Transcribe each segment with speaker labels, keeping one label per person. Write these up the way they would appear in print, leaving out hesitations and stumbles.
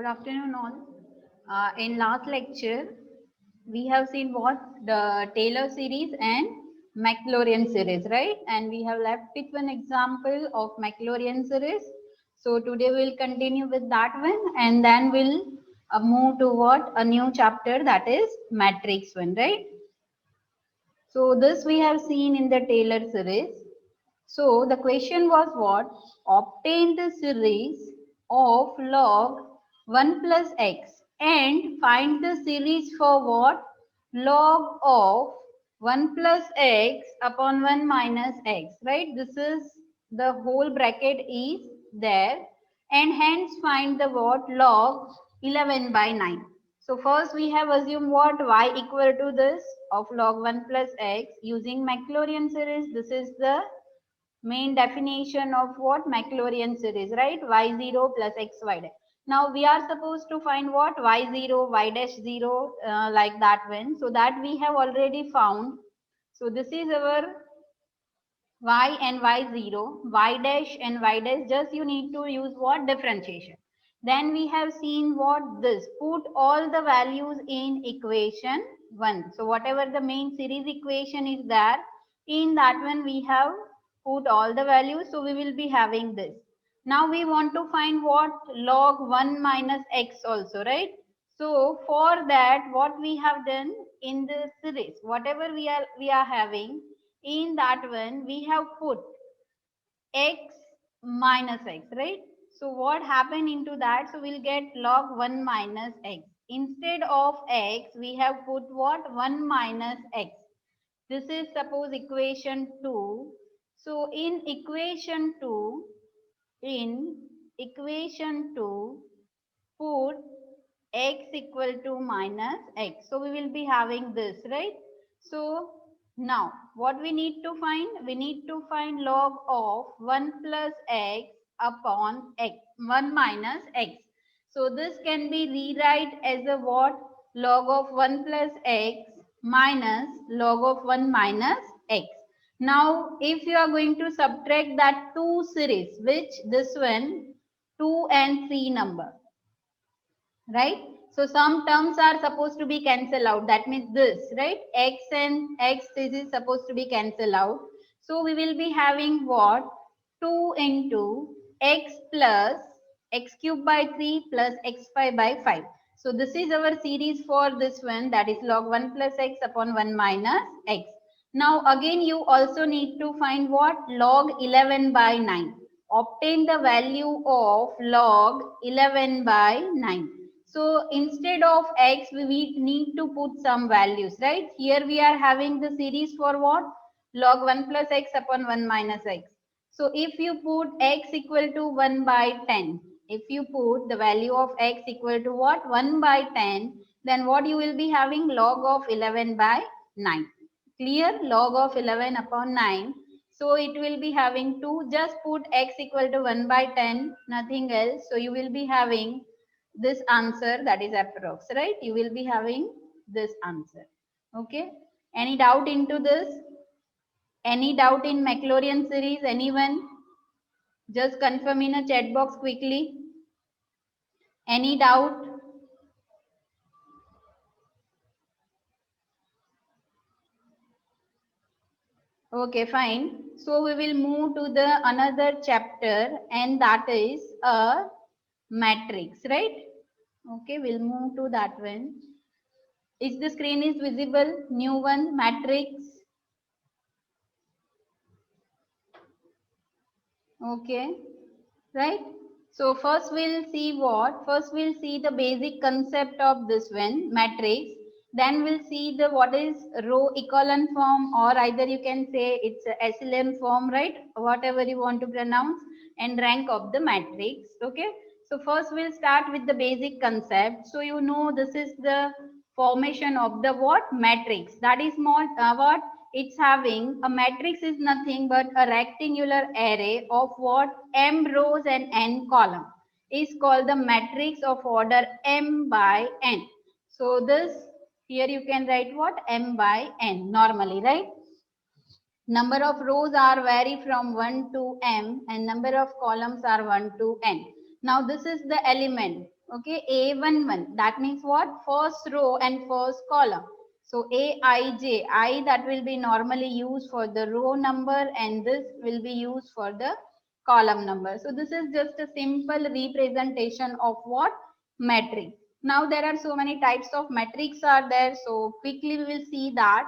Speaker 1: Good afternoon, all. In last lecture, we have seen what the Taylor series and Maclaurin series, right? And we have left with one example of Maclaurin series. So today we'll continue with that one, and then we'll move to what a new chapter, that is matrix one, right? So this we have seen in the Taylor series. So the question was what? Obtain the series of log 1 plus x and find the series for what? Log of 1 plus x upon 1 minus x, right? This is the whole bracket is there, and hence find the what? Log 11 by 9. So first we have assumed what? Y equal to this of log 1 plus x using Maclaurin series. This is the main definition of what Maclaurin series, right? Y0 plus xy dash. Now we are supposed to find what? Y0, y dash 0, like that one. So that we have already found. So this is our y and y0, y dash and y dash. Just you need to use what? Differentiation. Then we have seen what this. Put all the values in equation 1. So whatever the main series equation is there, in that one we have put all the values. So we will be having this. Now we want to find what? Log 1 minus x also, right? So for that, what we have done in the series, whatever we are having, in that one we have put x minus x, right? So what happened into that? So we'll get log 1 minus x. Instead of x, we have put what? 1 minus x. This is suppose equation 2. So in equation 2, put x equal to minus x. So we will be having this, right? So now what we need to find? We need to find log of 1 plus x upon x, 1 minus x. So this can be rewrite as a what? Log of 1 plus x minus log of 1 minus x. Now if you are going to subtract that two series, which this one 2 and 3 number, right? So some terms are supposed to be cancelled out. That means this, right? X and x, this is supposed to be cancelled out. So we will be having what? 2 into x plus x cube by 3 plus x5 by 5. So this is our series for this one, that is log 1 plus x upon 1 minus x. Now again you also need to find what? Log 11 by 9. Obtain the value of log 11 by 9. So instead of x, we need to put some values, right? Here we are having the series for what? Log 1 plus x upon 1 minus x. So if you put x equal to 1 by 10, if you put the value of x equal to what? 1 by 10, then what you will be having? Log of 11 by 9. Clear? Log of 11 upon 9. So it will be having 2. Just put x equal to 1 by 10, nothing else. So you will be having this answer, that is approx, right? You will be having this answer. Okay, any doubt into this? Any doubt in Maclaurin series? Anyone? Just confirm in a chat box quickly. Any doubt? Okay, fine. So we will move to the another chapter, and that is a matrix, right? Okay, we'll move to that one. Is the screen is visible? New one, matrix. Okay, right? So first we'll see what? First we'll see the basic concept of this one, matrix. Then we'll see the what is row echelon form, or either you can say it's a echelon form, right? Whatever you want to pronounce, and rank of the matrix. Okay. So first we'll start with the basic concept. So you know this is the formation of the what? Matrix. That is more what? It's having a matrix is nothing but a rectangular array of what? M rows and n column is called the matrix of order m by n. So this here you can write what? M by n normally, right? Number of rows are vary from 1 to m, and number of columns are 1 to n. Now this is the element. Okay, A11, that means what? First row and first column. So Aij, I that will be normally used for the row number and this will be used for the column number. So this is just a simple representation of what? Matrix. Now there are so many types of matrix are there. So quickly we will see that.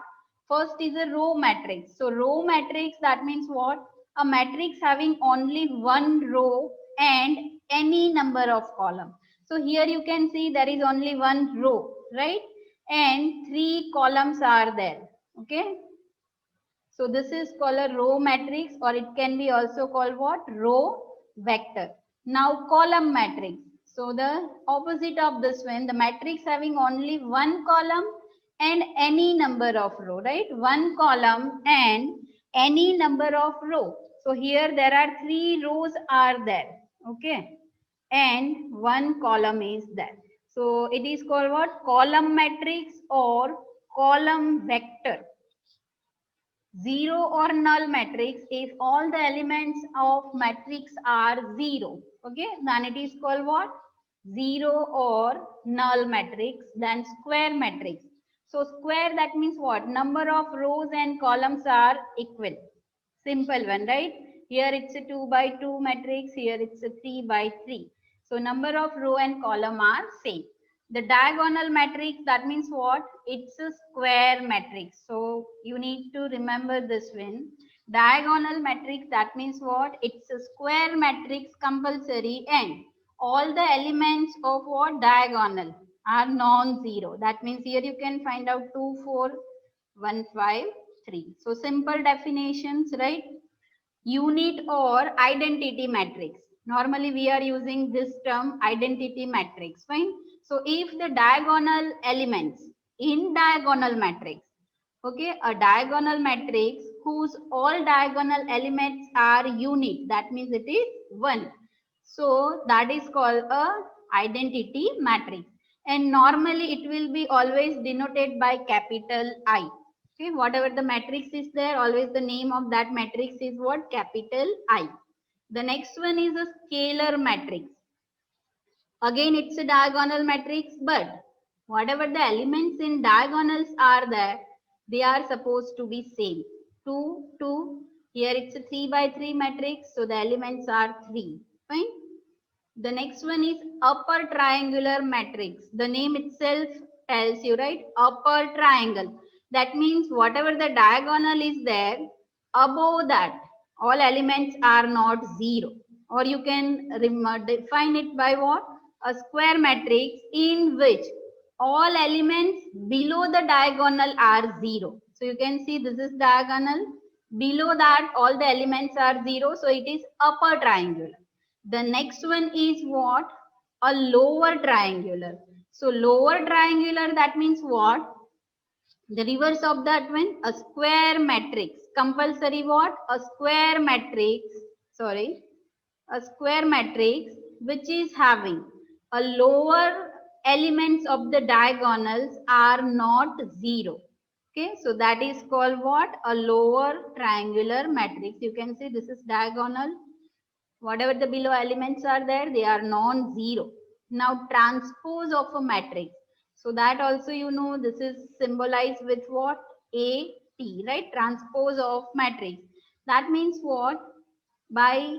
Speaker 1: First is a row matrix. So row matrix, that means what? A matrix having only one row and any number of columns. So here you can see there is only one row, right? And three columns are there. Okay. So this is called a row matrix, or it can be also called what? Row vector. Now column matrix. So the opposite of this one, the matrix having only one column and any number of row, right? One column and any number of row. So here there are three rows are there. Okay. And one column is there. So it is called what? Column matrix or column vector. Zero or null matrix if all the elements of matrix are zero. Okay, then it is called what? Zero or null matrix. Then square matrix. So square, that means what? Number of rows and columns are equal. Simple one, right? Here it's a 2 by 2 matrix. Here it's a 3 by 3. So number of row and column are same. The diagonal matrix, that means what? It's a square matrix. So you need to remember this one. Diagonal matrix, that means what? It's a square matrix compulsory and all the elements of what? Diagonal are non-zero. That means here you can find out 2, 4, 1, 5, 3. So simple definitions, right? Unit or identity matrix. Normally we are using this term identity matrix, fine. So if the diagonal elements in diagonal matrix, okay, a diagonal matrix whose all diagonal elements are unit, that means it is 1. So that is called a identity matrix. And normally it will be always denoted by capital I. Okay, whatever the matrix is there, always the name of that matrix is what? Capital I. The next one is a scalar matrix. Again, it's a diagonal matrix, but whatever the elements in diagonals are there, they are supposed to be same. 2, 2. Here it's a 3 by 3 matrix, so the elements are 3. Fine. The next one is upper triangular matrix. The name itself tells you, right? Upper triangle. That means whatever the diagonal is there, above that, all elements are not zero. Or you can define it by what? A square matrix in which all elements below the diagonal are zero. So you can see this is diagonal. Below that, all the elements are zero. So it is upper triangular. The next one is what? A lower triangular. So lower triangular, that means what? The reverse of that one, a square matrix. Compulsory what? A square matrix. Sorry. A square matrix which is having a lower elements of the diagonals are not zero. Okay, so that is called what? A lower triangular matrix. You can see this is diagonal. Whatever the below elements are there, they are non-zero. Now transpose of a matrix. So that also you know this is symbolized with what? A, T, right? Transpose of matrix. That means what? By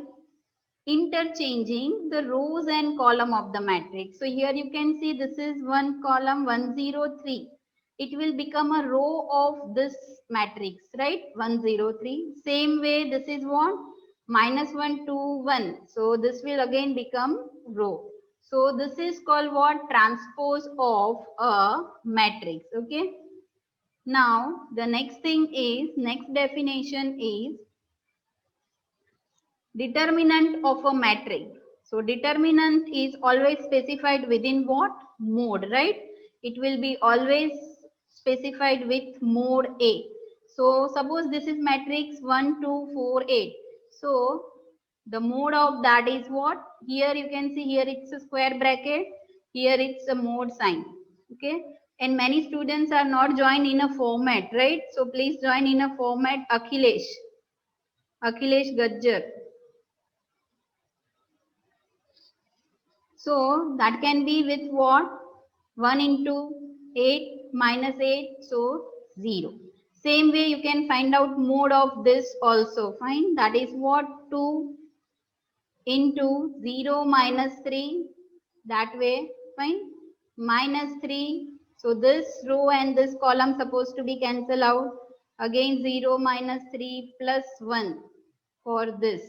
Speaker 1: interchanging the rows and column of the matrix. So here you can see this is one column 103. It will become a row of this matrix, right? 103. Same way this is what? -1, 2, 1. So this will again become row. So this is called what? Transpose of a matrix. Okay. Now the next thing is, next definition is determinant of a matrix. So determinant is always specified within what? Mode, right? It will be always specified with mode A. So suppose this is matrix 1, 2, 4, 8. So the mode of that is what? Here you can see here it's a square bracket. Here it's a mode sign. Okay. And many students are not joined in a format, right? So please join in a format. Akhilesh Gajjar. So that can be with what? 1 into 8 minus 8, so 0. Same way you can find out mode of this also. Fine. That is what? 2 into 0 minus 3. That way. Fine. Minus 3. So this row and this column supposed to be cancel out. Again 0 minus 3 plus 1 for this.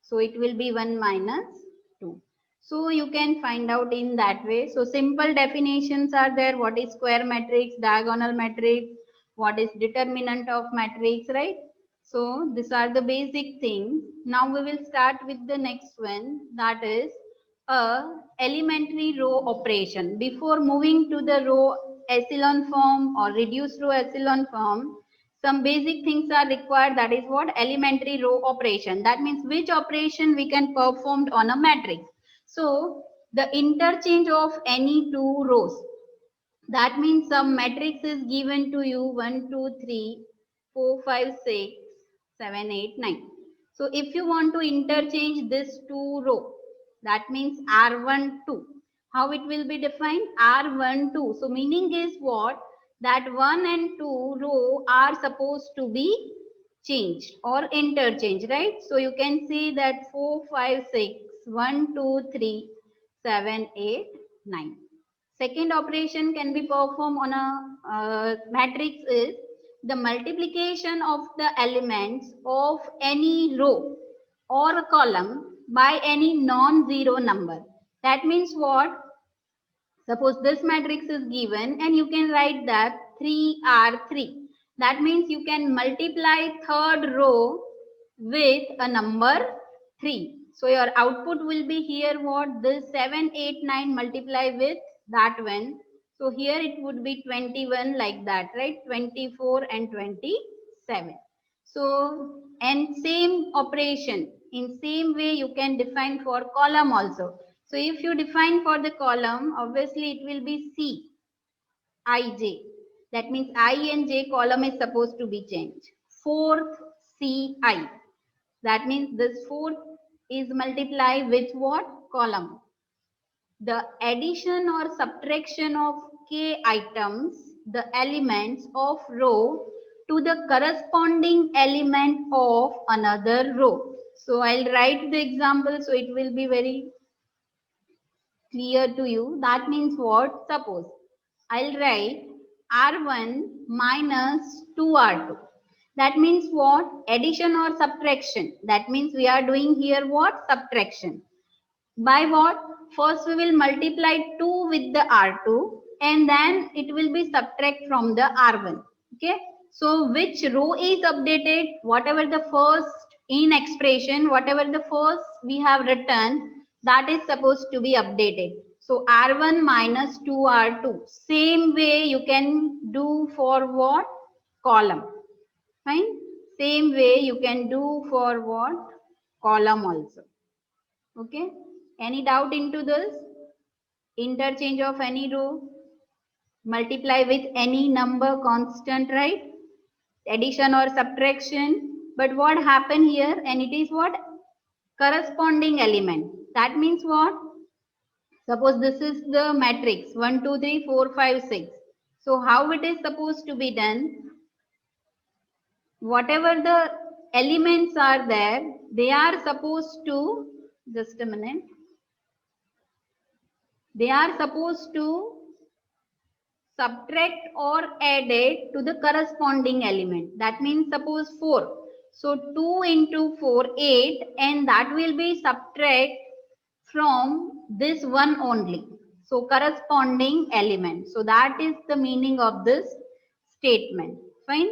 Speaker 1: So it will be 1 minus 2. So you can find out in that way. So simple definitions are there. What is square matrix, diagonal matrix, what is determinant of matrix, right? So these are the basic things. Now we will start with the next one, that is a elementary row operation. Before moving to the row echelon form or reduced row echelon form, some basic things are required. That is what? Elementary row operation. That means which operation we can perform on a matrix. So the interchange of any two rows. That means some matrix is given to you 1, 2, 3, 4, 5, 6, 7, 8, 9. So if you want to interchange this two row, that means R1, 2. How it will be defined? R1, 2. So meaning is what? That 1 and 2 row are supposed to be changed or interchanged, right? So you can see that 4, 5, 6, 1, 2, 3, 7, 8, 9. Second operation can be performed on a matrix is the multiplication of the elements of any row or column by any non-zero number. That means what? Suppose this matrix is given and you can write that 3R3. That means you can multiply third row with a number 3. So your output will be here what? This 7, 8, 9 multiply with that one. So here it would be 21 like that, right? 24 and 27. So, and same operation in same way you can define for column also. So if you define for the column, obviously it will be C, I, J. That means I and J column is supposed to be changed. Fourth C, I. That means this fourth is multiplied with what? Column. The addition or subtraction of k items, the elements of row to the corresponding element of another row. So I'll write the example so it will be very clear to you. That means what? Suppose I'll write R1 minus 2R2. That means what? Addition or subtraction. That means we are doing here what? Subtraction. By what? First we will multiply 2 with the R2 and then it will be subtract from the R1. Okay. So which row is updated? Whatever the first in expression, whatever the first we have written, that is supposed to be updated. So R1 minus 2R2. Same way you can do for what? Column. Fine. Same way you can do for what? Column also. Okay. Any doubt into this? Interchange of any row, multiply with any number constant, right? Addition or subtraction. But what happened here? And it is what? Corresponding element. That means what? Suppose this is the matrix 1, 2, 3, 4, 5, 6. So how it is supposed to be done? Whatever the elements are there, they are supposed to, just a minute. They are supposed to subtract or add it to the corresponding element. That means suppose 4. So 2 into 4, 8, and that will be subtract from this one only. So corresponding element. So that is the meaning of this statement. Fine.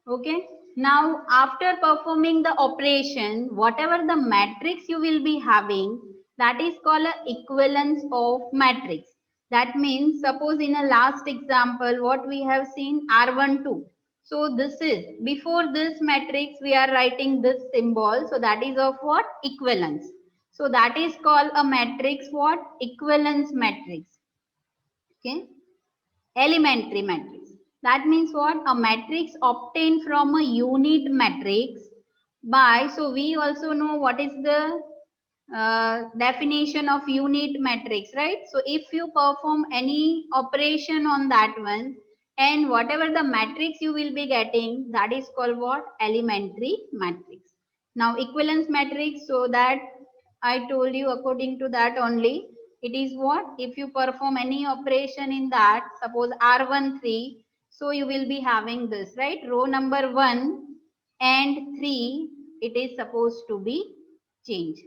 Speaker 1: Okay. Now after performing the operation, whatever the matrix you will be having, that is called a equivalence of matrix. That means suppose in a last example what we have seen R12. So this is before this matrix we are writing this symbol. So that is of what? Equivalence. So that is called a matrix what? Equivalence matrix. Okay. Elementary matrix. That means what? A matrix obtained from a unit matrix by, so we also know what is the definition of unit matrix, right? So if you perform any operation on that one, and whatever the matrix you will be getting, that is called what? Elementary matrix. Now equivalence matrix, so that I told you according to that only, it is what? If you perform any operation in that, suppose R13, so you will be having this, right? Row number 1 and 3, it is supposed to be changed.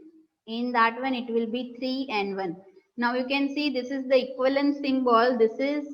Speaker 1: In that one, it will be 3 and 1. Now you can see this is the equivalent symbol. This is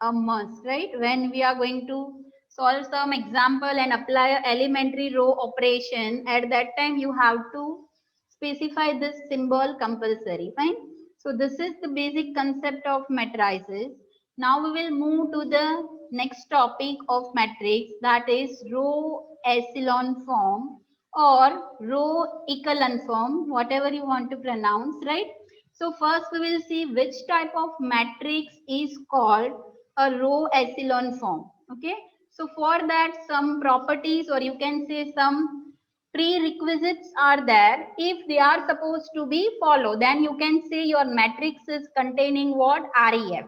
Speaker 1: a must, right? When we are going to solve some example and apply a elementary row operation, at that time you have to specify this symbol compulsory. Fine. So this is the basic concept of matrices. Now we will move to the next topic of matrix, that is row echelon form or row echelon form, whatever you want to pronounce, right? So first we will see which type of matrix is called a row echelon form. Okay. So for that, some properties, or you can say some prerequisites are there. If they are supposed to be followed, then you can say your matrix is containing what? REF.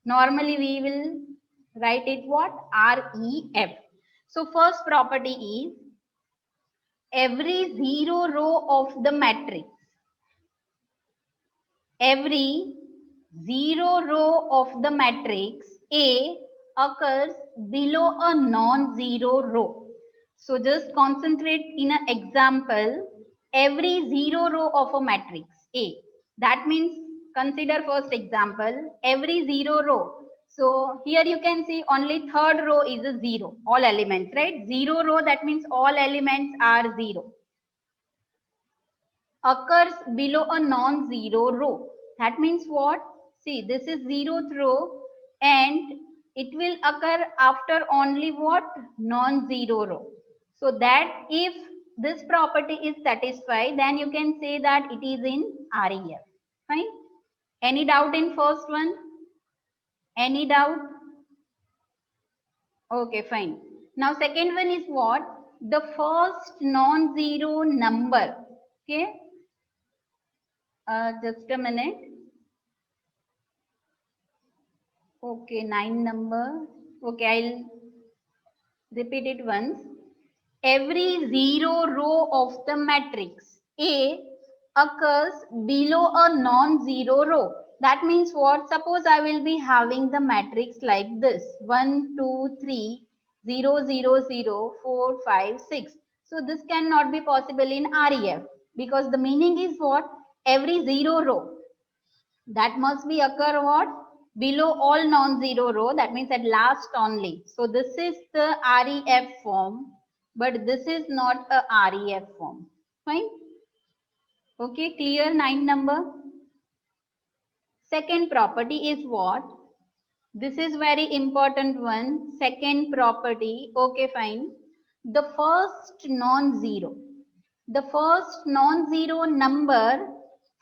Speaker 1: Normally we will write it what? REF. So first property is every zero row of the matrix, every zero row of the matrix A occurs below a non-zero row. So just concentrate in an example, every zero row of a matrix A. That means consider first example, every zero row. So here you can see only third row is a zero, all elements, right? Zero row, that means all elements are zero. Occurs below a non-zero row. That means what? See, this is zeroth row and it will occur after only what? Non-zero row. So that if this property is satisfied, then you can say that it is in REF. Fine. Any doubt in first one? Any doubt? Okay, fine. Now second one is what? The first non-zero number. Okay. Just a minute. Okay, 9 number. Okay, I'll repeat it once. Every zero row of the matrix A occurs below a non-zero row. That means what? Suppose I will be having the matrix like this. 1, 2, 3, 0, 0, 0, 4, 5, 6. So this cannot be possible in REF because the meaning is what? Every zero row. That must be occur what? Below all non-zero row, that means at last only. So this is the REF form, but this is not a REF form. Fine. Okay, clear 9 number. Second property is what? This is very important one. Second property. Okay, fine. The first non-zero. The first non-zero number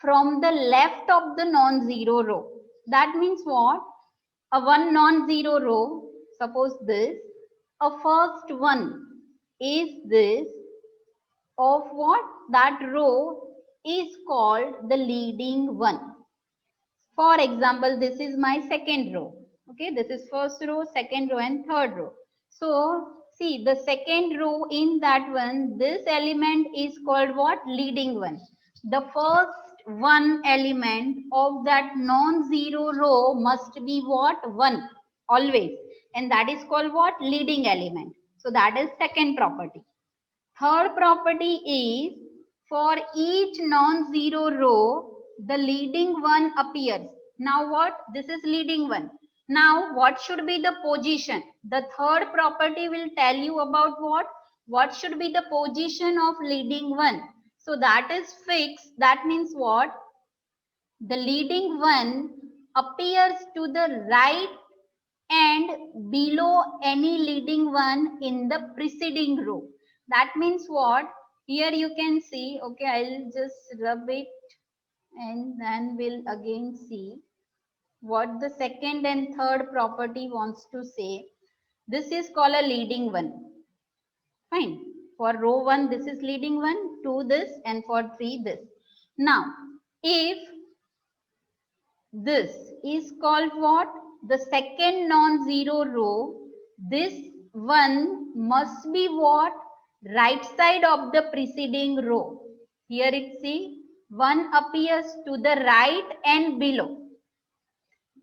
Speaker 1: from the left of the non-zero row. That means what? A one non-zero row, suppose this, a first one is this, of what? That row is called the leading one. For example, this is my second row. Okay, this is first row, second row and third row. So see the second row in that one, this element is called what? Leading one. The first one element of that non-zero row must be what? 1 always. And that is called what? Leading element. So that is second property. Third property is for each non-zero row, the leading one appears. Now what? This is leading one. Now what should be the position? The third property will tell you about what? What should be the position of leading one? So that is fixed. That means what? The leading one appears to the right and below any leading one in the preceding row. That means what? Here you can see, okay, I'll just rub it and then we'll again see what the second and third property wants to say. This is called a leading one. Fine. For row 1, this is leading one, 2 this, and for 3 this. Now, if this is called what? The second non-zero row, this one must be what? Right side of the preceding row. Here it see, one appears to the right and below.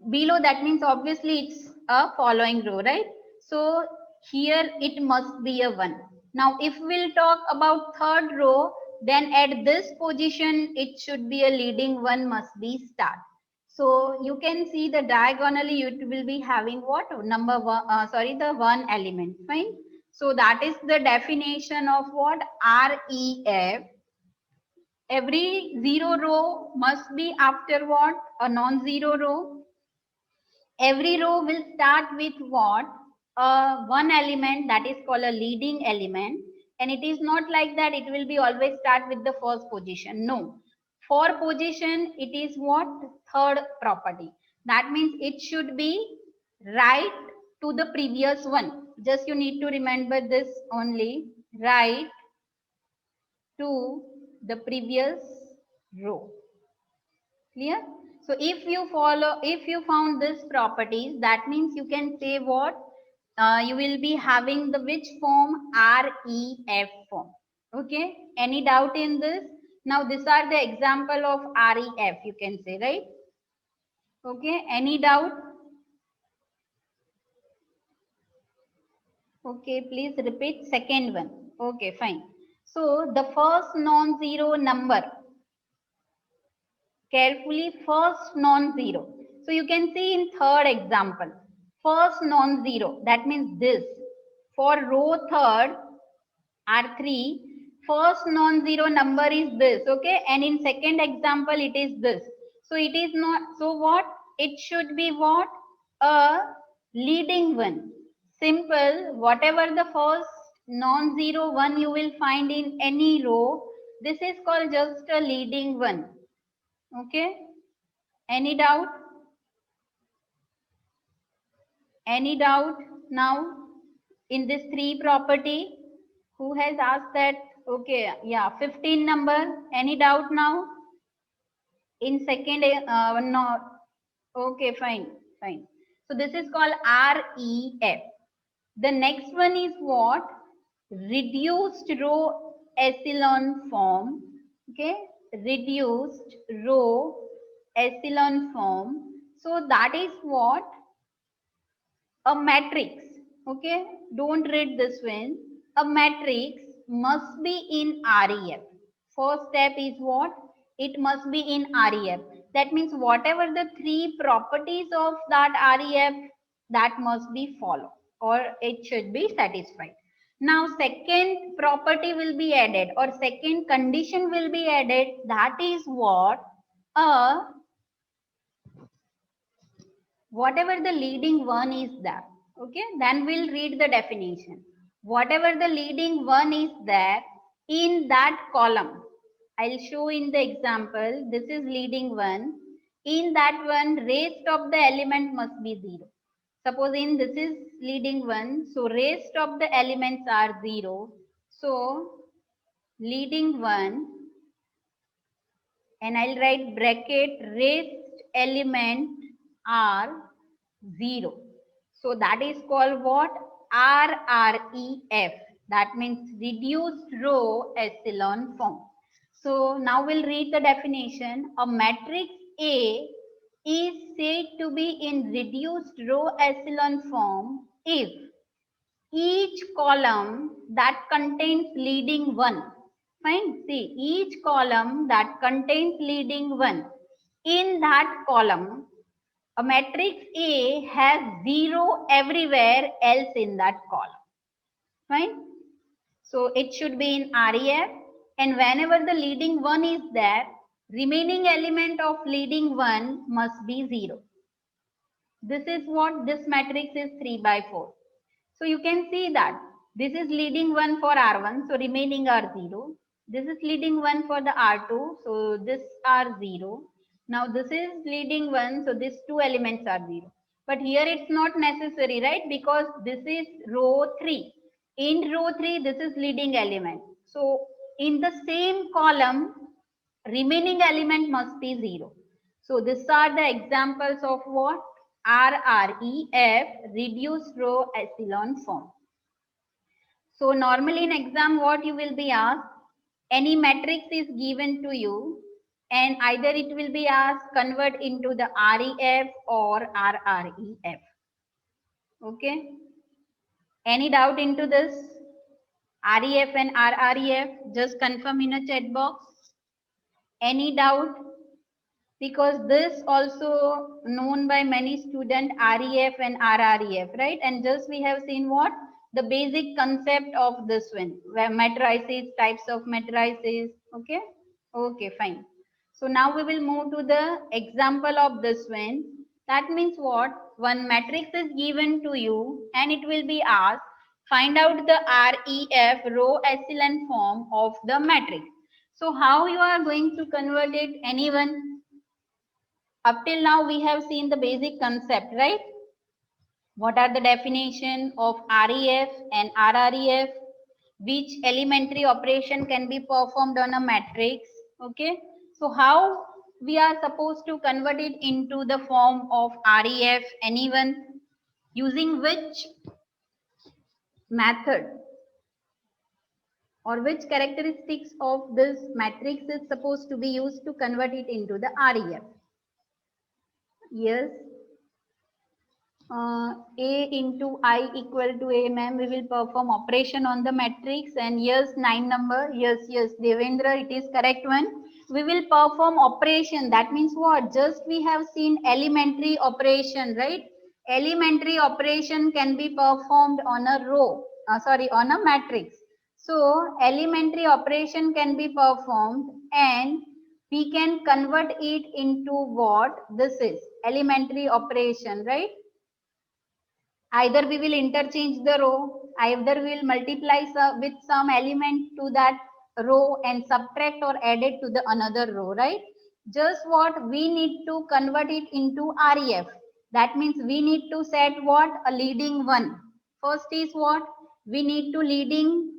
Speaker 1: Below, that means obviously it's a following row, right? So here it must be a 1. Now if we'll talk about third row, then at this position it should be a leading one must be start. So you can see the diagonally it will be having what? Number one, the one element, fine. So that is the definition of what? REF. Every zero row must be after what? A non-zero row. Every row will start with what? One element that is called a leading element. And it is not like that it will be always start with the first position. No. For position, it is what? Third property. That means it should be right to the previous one. Just you need to remember this only. Right to the previous row. Clear? So if you found this properties, that means you can say what? You will be having the which form? REF form. Okay. Any doubt in this? Now these are the example of REF, you can say, right? Okay. Any doubt? Okay. Please repeat second one. Okay, fine. So the first non-zero number, carefully, first non-zero. So you can see in third example, first non-zero, that means this. For row third, R3, first non-zero number is this, okay? And in second example, it is this. So it is not, so what? It should be what? A leading one. Simple, whatever the first non-zero one you will find in any row, this is called just a leading one. Okay? Any doubt? Any doubt now in this 3 property? Who has asked that? Okay, yeah, 15 number. Any doubt now? In second, no. Okay, fine, fine. So this is called REF. The next one is what? Reduced row echelon form. Okay, reduced row echelon form. So that is what? A matrix. Okay, don't read this one. A matrix must be in REF. First step is what? It must be in REF. That means whatever the 3 properties of that REF, that must be followed or it should be satisfied. Now second property will be added or second condition will be added. That is what? Whatever the leading one is there, okay, then we'll read the definition. Whatever the leading one is there in that column, I'll show in the example. This is leading one. In that one, rest of the element must be 0. Suppose in this is leading one, so rest of the elements are 0. So leading one, and I'll write bracket rest element are 0. So that is called what? RREF. That means reduced row echelon form. So now we'll read the definition. A matrix A is said to be in reduced row echelon form if each column that contains leading one. Fine. See, each column that contains leading one. In that column, a matrix A has 0 everywhere else in that column. Fine. So it should be in REF, and whenever the leading one is there, remaining element of leading one must be 0. This is what this matrix is 3 by 4. So you can see that this is leading one for R1, so remaining are 0. This is leading one for the R2, so this are 0. Now this is leading one, so these 2 elements are 0. But here it's not necessary, right? Because this is row 3. In row 3, this is leading element. So in the same column, remaining element must be 0. So these are the examples of what? RREF, reduced row echelon form. So normally in exam what you will be asked, any matrix is given to you and either it will be asked convert into the REF or RREF. Okay. Any doubt into this? REF and RREF, just confirm in a chat box. Any doubt? Because this also known by many students REF and RREF, right? And just we have seen what? The basic concept of this one, where matrices, types of matrices, okay? Okay, fine. So now we will move to the example of this one. That means what? One matrix is given to you and it will be asked, find out the REF row echelon form of the matrix. So how you are going to convert it? Anyone? Up till now, we have seen the basic concept, right? What are the definition of REF and RREF? Which elementary operation can be performed on a matrix? Okay. So how we are supposed to convert it into the form of REF? Anyone? Using which method? Or which characteristics of this matrix is supposed to be used to convert it into the REF? Yes. A into I equal to A, ma'am. We will perform operation on the matrix. And yes, 9 number. Yes, Devendra, it is correct one. We will perform operation. That means what? Just we have seen elementary operation, right? Elementary operation can be performed on a row. On a matrix. So elementary operation can be performed and we can convert it into what? This is elementary operation, right? Either we will interchange the row, either we will multiply with some element to that row and subtract or add it to the another row, right? Just what we need to convert it into REF. That means we need to set what? A leading one. First is what? We need to leading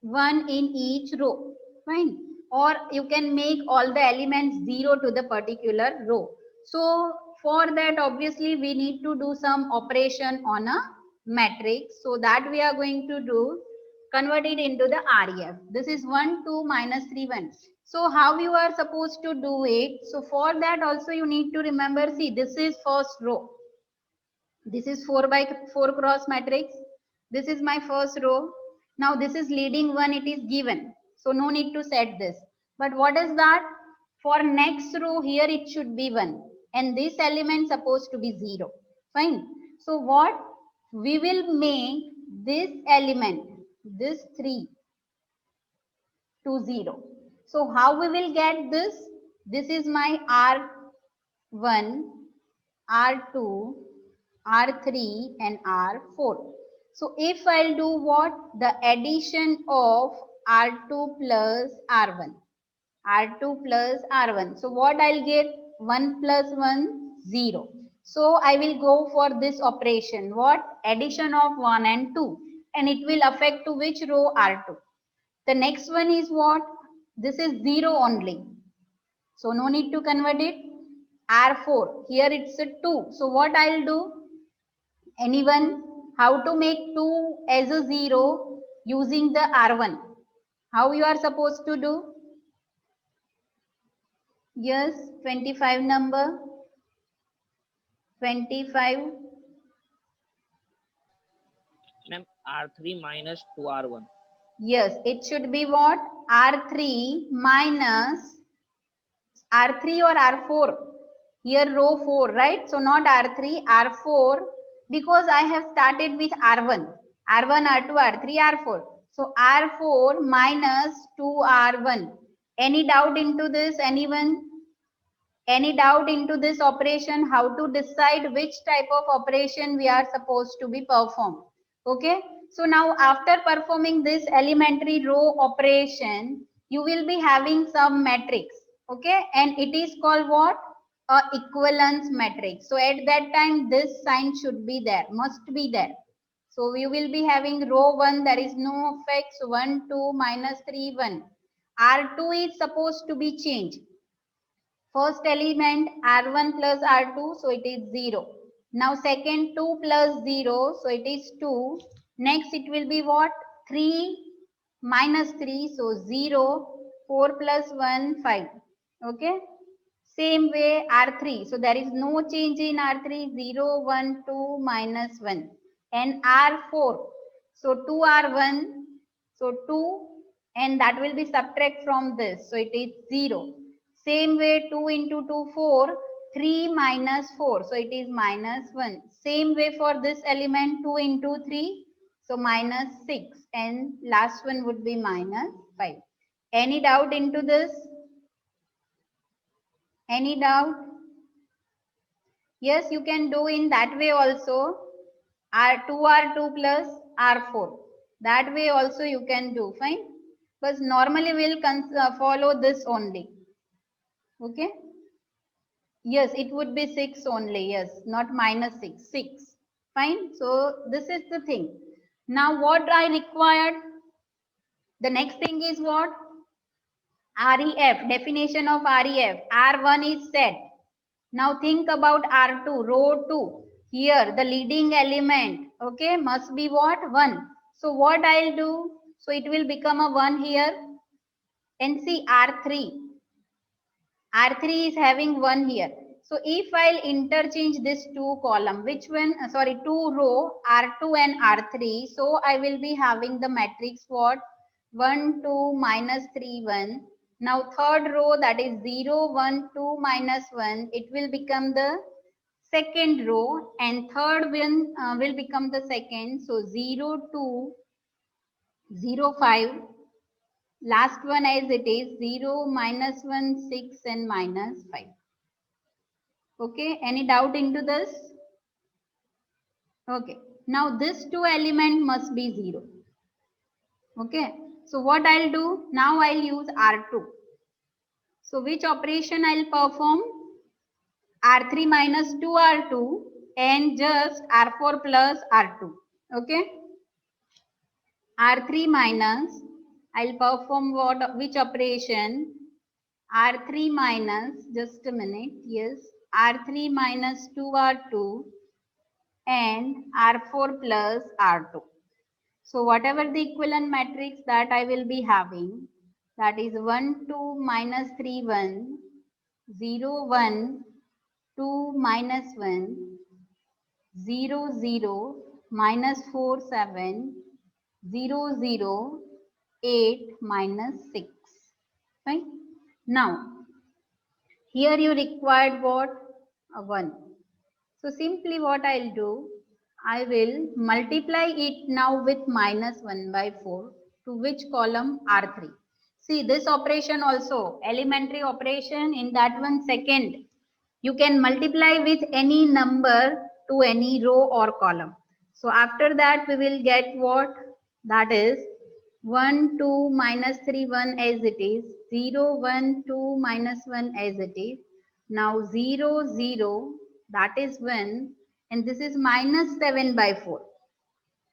Speaker 1: one in each row, fine? Or you can make all the elements 0 to the particular row. So for that, obviously, we need to do some operation on a matrix. So that we are going to do, convert it into the REF. This is 1, 2, minus 3, 1. So how you are supposed to do it? So for that also you need to remember, see, this is first row. This is 4 by 4 cross matrix. This is my first row. Now this is leading one, it is given. So no need to set this. But what is that? For next row here it should be 1. And this element supposed to be 0. Fine. So what? We will make this element, this 3 to 0. So how we will get this? This is my R1, R2, R3 and R4. So if I'll do what? The addition of R2 plus R1. R2 plus R1. So what I'll get? 1 plus 1, 0. So I will go for this operation. What? Addition of 1 and 2. And it will affect to which row? R2. The next one is what? This is 0 only. So no need to convert it. R4. Here it's a 2. So what I'll do? Anyone? How to make 2 as a 0 using the R1? How you are supposed to do? Yes, 25 number. 25.
Speaker 2: Ma'am, R3 minus 2R1.
Speaker 1: Yes, it should be what? R3 minus R3 or R4. Here row 4, right? So not R3, R4, because I have started with R1. R1, R2, R3, R4. So R4 minus 2R1. Any doubt into this? Anyone? Any doubt into this operation? How to decide which type of operation we are supposed to be performed? Okay. So now after performing this elementary row operation, you will be having some matrix. Okay. And it is called what? A equivalence matrix. So at that time, this sign should be there, must be there. So we will be having row 1, there is no effects, 1, 2, minus 3, 1. R2 is supposed to be changed. First element R1 plus R2, so it is 0. Now second 2 plus 0, so it is 2. Next it will be what? 3 minus 3, so 0. 4 plus 1, 5. Okay. Same way R3. So there is no change in R3. 0, 1, 2 minus 1. And R4. So 2R1. So 2 and that will be subtract from this. So it is 0. Same way 2 into 2, 4. 3 minus 4. So it is minus 1. Same way for this element 2 into 3. So minus 6. And last one would be minus 5. Any doubt into this? Any doubt? Yes, you can do in that way also. R2 plus R4. That way also you can do, fine. But normally we'll follow this only. Okay. Yes, it would be 6 only. Yes, not minus 6. 6. Fine. So this is the thing. Now what I required? The next thing is what? REF. Definition of REF. R1 is set. Now think about R2, row 2. Here the leading element, okay, must be what? 1. So what I'll do? So it will become a 1 here. And see R3. R3 is having 1 here. So if I'll interchange this two column, which one? Sorry, two row R2 and R3. So I will be having the matrix what? 1, 2, minus 3, 1. Now third row, that is 0, 1, 2, minus 1. It will become the second row, and third one will become the second. So 0, 2, 0, 5. Last one as it is 0, minus 1, 6 and minus 5. Okay, any doubt into this? Okay, now this two element must be 0. Okay, so what I'll do? Now I'll use R2. So which operation I'll perform? R3 minus 2R2 and just R4 plus R2. Okay, R3 minus, I'll perform what? Which operation? R3 minus, just a minute, yes, R3 minus 2R2 and R4 plus R2. So whatever the equivalent matrix that I will be having, that is 1, 2, minus 3, 1, 0, 1, 2, minus 1, 0, 0, minus 4, 7, 0, 0, 8, minus 6. Right? Now, here you required what? A 1. So simply what I'll do, I will multiply it now with minus 1 by 4 to which column? R3. See this operation also, elementary operation, in that one second. You can multiply with any number to any row or column. So after that we will get what? That is 1, 2, minus 3, 1 as it is, 0, 1, 2, minus 1 as it is. Now 0, 0, that is 1, and this is minus 7 by 4.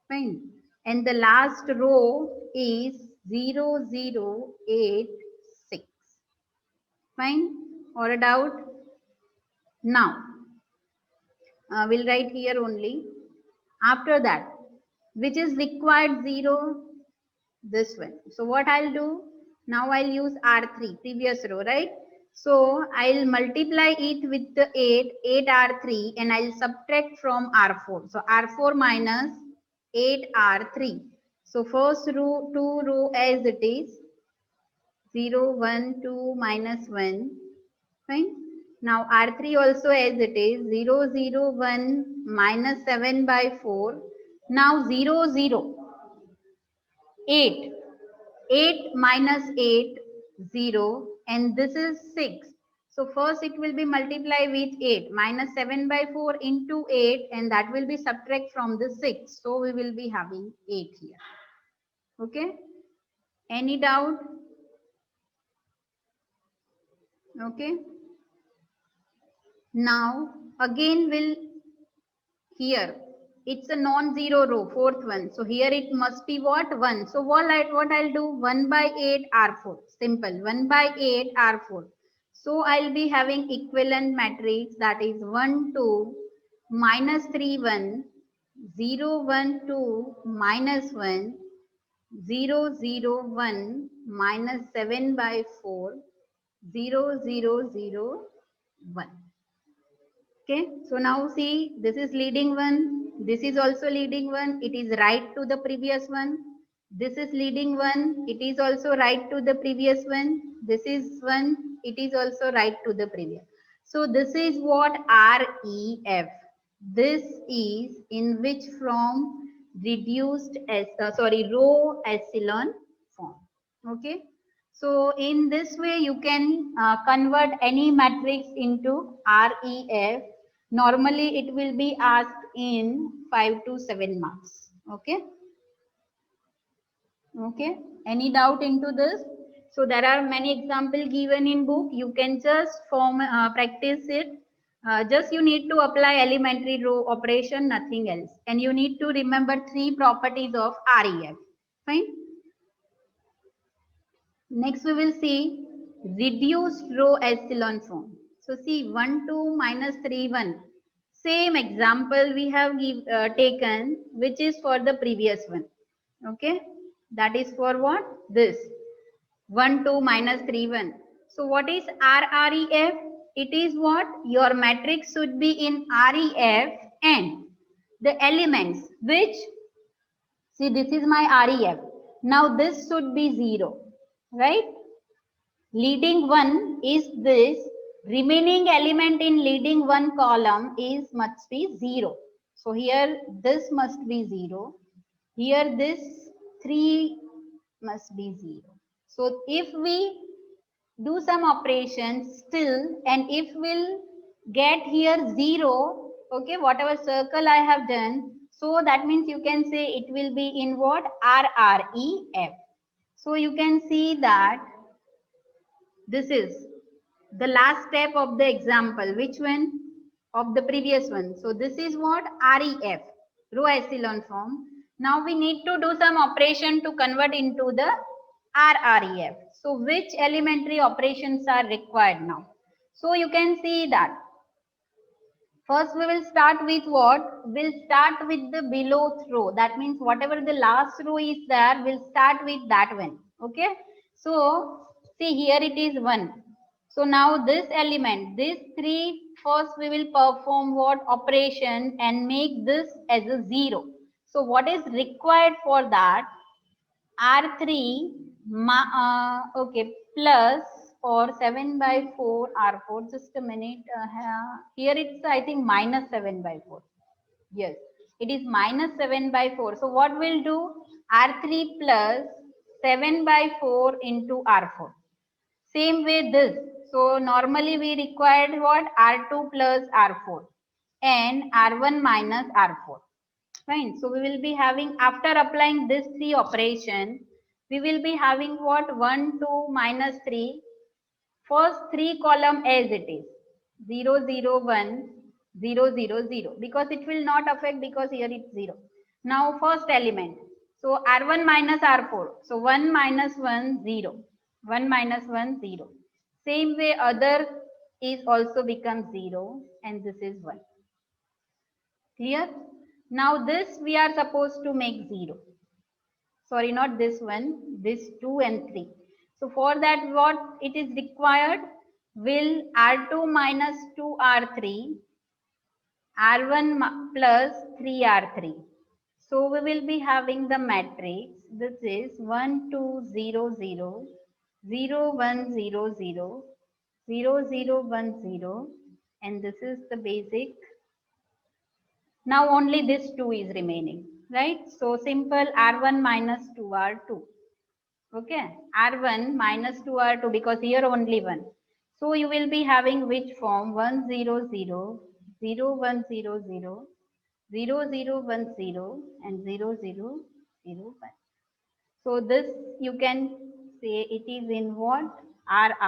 Speaker 1: Fine. And the last row is 0, 0, 8, 6. Fine. Or a doubt? Now, we'll write here only. After that, which is required 0? This one. So what I'll do? Now I'll use R3, previous row, right? So I'll multiply it with the 8 R3, and I'll subtract from R4. So R4 minus 8 R3. So first row, 2 row as it is, 0, 1, 2, minus 1. Fine. Now R3 also as it is, 0, 0, 1, minus 7 by 4. Now 0, 0, 8. 8 minus 8, 0, and this is 6. So first it will be multiplied with 8, minus 7 by 4 into 8, and that will be subtract from the 6. So we will be having 8 here. Okay. Any doubt? Okay. Now again we'll here it's a non-zero row, fourth one. So here it must be what? 1. So what I'll do? 1 by 8 R4. Simple. 1 by 8 R4. So I'll be having equivalent matrix, that is 1, 2, minus 3, 1, 0, 1, 2, minus 1, 0, 0, 1, minus 7 by 4, 0, 0, 0, 1. Okay, so now see, this is leading one, this is also leading one, it is right to the previous one. This is leading one, it is also right to the previous one. This is one, it is also right to the previous. So this is what REF. This is in which form? Reduced as row echelon form. Okay. So in this way, you can convert any matrix into REF. Normally, it will be asked in 5 to 7 marks. Okay. Okay. Any doubt into this? So there are many examples given in book. You can just practice it. Just you need to apply elementary row operation, nothing else. And you need to remember 3 properties of REF. Fine. Next we will see reduced row echelon form. So see 1, 2, minus 3, 1. Same example we have taken, which is for the previous one. Okay. That is for what? This. 1, 2, minus 3, 1. So what is RREF? It is what? Your matrix should be in REF and the elements which, see this is my REF. Now this should be 0. Right? Leading one is this. Remaining element in leading one column is must be 0. So here this must be 0. Here this 3 must be 0. So if we do some operations still, and if we'll get here 0, okay, whatever circle I have done, so that means you can say it will be in what? RREF. So you can see that this is the last step of the example. Which one? Of the previous one. So this is what? REF, row echelon form. Now we need to do some operation to convert into the RREF. So which elementary operations are required now? So you can see that first we will start with what? We'll start with the below row. That means whatever the last row is there, we'll start with that one. Okay. So see here it is 1. So now this element, this 3, first we will perform what? Operation and make this as a 0. So what is required for that? R3 okay, plus or 7 by 4 R4. Just a minute. Here it's I think minus 7 by 4. Yes, it is minus 7 by 4. So what we'll do? R3 plus 7 by 4 into R4. Same way this. So normally we required what? R2 plus R4 and R1 minus R4. Fine. So we will be having, after applying this 3 operation, we will be having what? 1, 2, minus 3. First 3 column as it is. 0, 0, 1, 0, 0, 0. Because it will not affect because here it's 0. Now first element. So R1 minus R4. So 1 minus 1, 0. 1 minus 1, 0. Same way other is also becomes 0 and this is 1. Clear? Now this we are supposed to make 0. Sorry, not this one, this 2 and 3. So for that what it is required? Will R2 minus 2 R3, R1 plus 3 R3. So we will be having the matrix. This is 1, 2, 0, 0, 0, 1, 0, 0, 0, 0, 1, 0, and this is the basic. Now only this 2 is remaining, right? So simple R1 minus 2R2. Okay, R1 minus 2R2 because here only 1. So you will be having which form? 1, 0, 0, 0, 1, 0, 0, 0, 0, 1, 0, and 0, 0, 0, 1. So this you can say it is in what? RR.